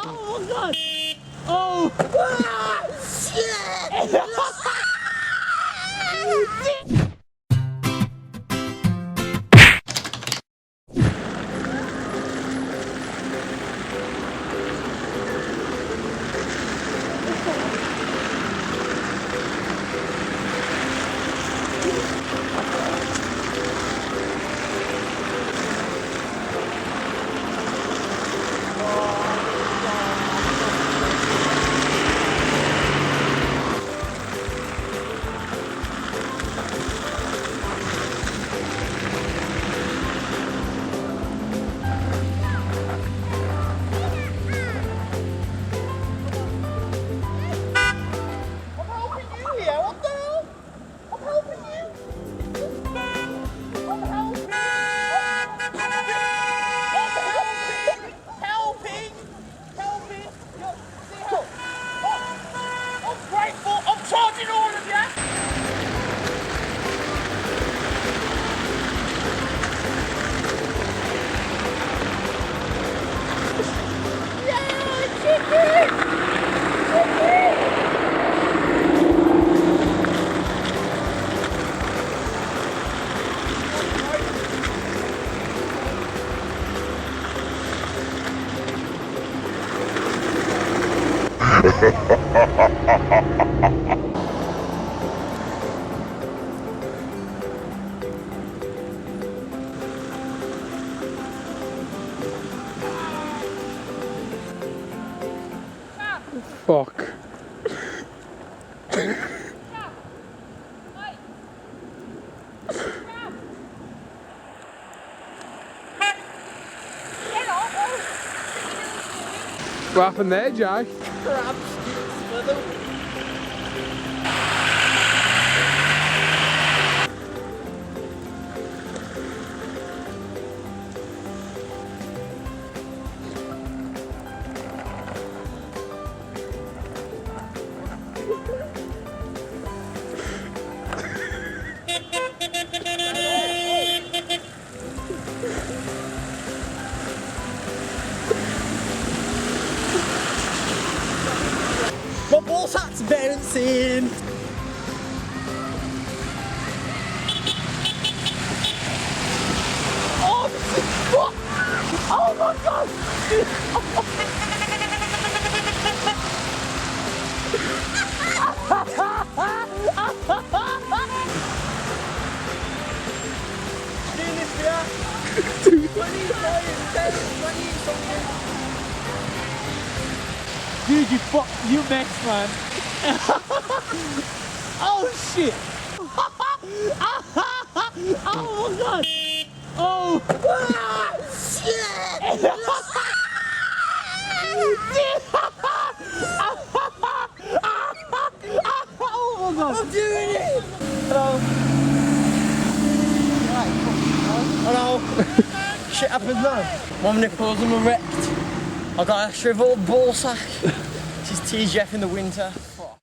Oh my god! Oh! Ah, shit! Fuck. What happened there, Jack? My ball sack's bouncing! Oh, this is fuck! Oh my god! Doing this here? What are you doing? What are you doing? Dude, you messed, man. Oh shit! Oh my god! Oh! Ah, shit! Oh my god! I'm doing it! Hello? Hello? Shit happens now. My nipples are erect. I got a shriveled ball sack. This is TGF in the winter. Fuck.